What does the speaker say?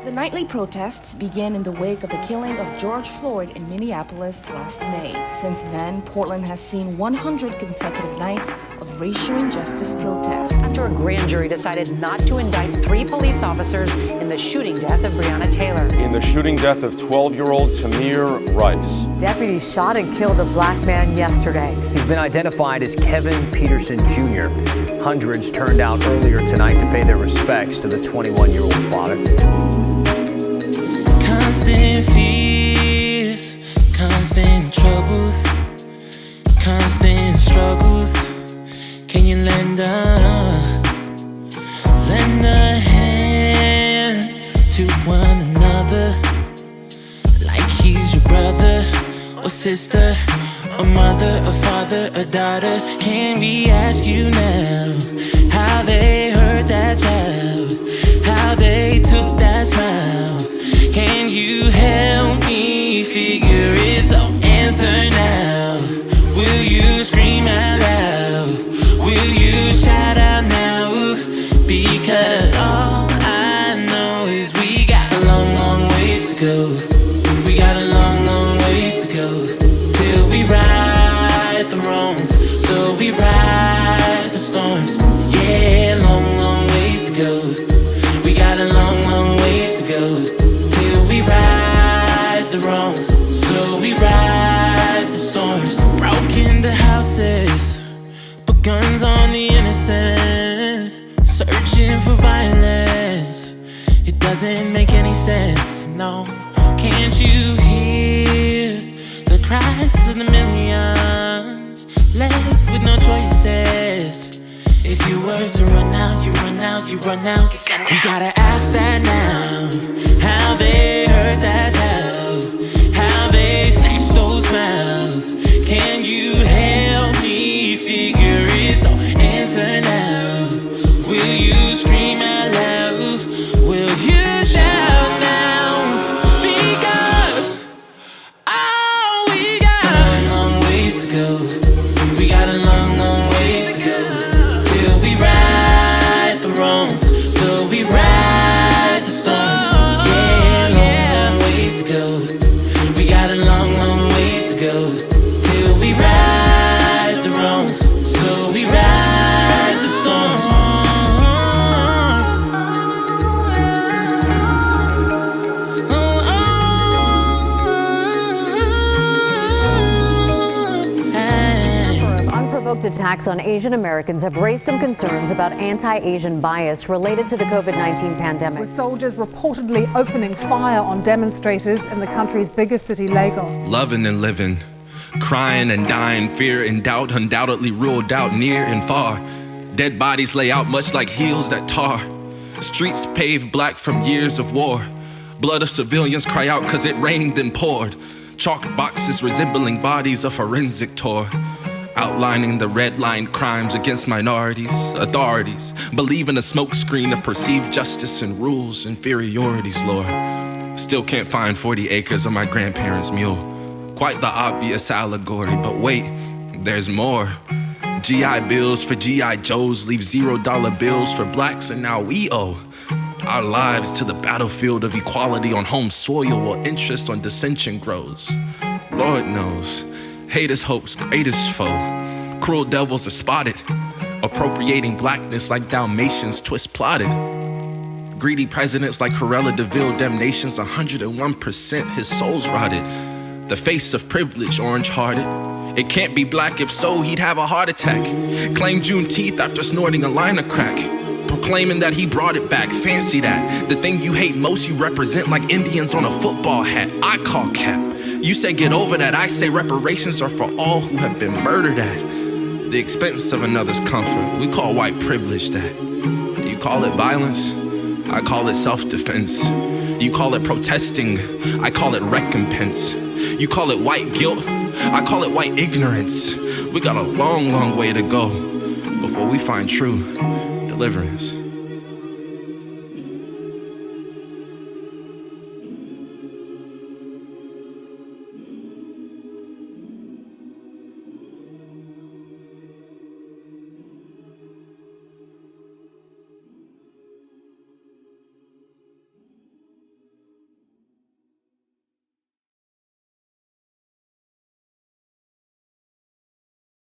The nightly protests began in the wake of the killing of George Floyd in Minneapolis last May. Since then, Portland has seen 100 consecutive nights of racial injustice protests. After a grand jury decided not to indict 3 police officers in the shooting death of Breonna Taylor. In the shooting death of 12-year-old Tamir Rice. Deputies shot and killed a black man yesterday. He's been identified as Kevin Peterson Jr. Hundreds turned out earlier tonight to pay their respects to the 21-year-old father. Constant fears, constant troubles, constant struggles. Can you lend a hand to one another, like he's your brother or sister, a mother, a father, a daughter? Can we ask you now how they hurt that child, how they took that smile? Can you help me figure it out? Answer now. Will you scream out loud? Will you shout out now? Because all I know is we got a long, long ways to go. We got a long, long ways to go till we right the wrongs. So we ride the storms. Yeah, long, long ways to go. We got a long, long ways to go. We right the wrongs, so we ride the storms. Broke into houses, put guns on the innocent, searching for violence. It doesn't make any sense, no. Can't you hear the cries of the millions left with no choices? If you were to run out, you run out, you run out. We gotta ask that now. How they hurt that child, how they snatched those smiles. Can you help me figure it out? Answer now. Will you scream out loud? Will you shout now? Because oh, we got a long, long ways to go. We got a long, long ways to go till we right the wrongs. So we ride the storms. We got a long, long ways to go till we ride the wrongs. So we ride the storms. Unprovoked attacks on Asian Americans have raised some concerns about anti-Asian bias related to the COVID-19 pandemic. With soldiers reportedly opening fire on demonstrators in the country's biggest city, Lagos. Loving and living, crying and dying, fear and doubt undoubtedly ruled out near and far. Dead bodies lay out much like heels that tar. Streets paved black from years of war. Blood of civilians cry out cause it rained and poured. Chalk boxes resembling bodies of forensic tour. Outlining the red-line crimes against minorities. Authorities believe in a smokescreen of perceived justice and rules inferiorities, Lord. Still can't find 40 acres of my grandparents' mule. Quite the obvious allegory, but wait, there's more. GI bills for GI Joes leave $0 bills for blacks, and now we owe our lives to the battlefield of equality on home soil while interest on dissension grows. Lord knows. Hate is hope's greatest foe. Cruel devils are spotted, appropriating blackness like Dalmatians twist plotted. Greedy presidents like Corella DeVille, damnations 101%, his soul's rotted. The face of privilege, orange-hearted. It can't be black, if so, he'd have a heart attack. Claim Juneteenth after snorting a line of crack. Proclaiming that he brought it back, fancy that. The thing you hate most, you represent like Indians on a football hat. I call cap. You say get over that, I say reparations are for all who have been murdered at the expense of another's comfort. We call white privilege that. You call it violence, I call it self-defense. You call it protesting, I call it recompense. You call it white guilt, I call it white ignorance. We got a long, long way to go before we find true deliverance.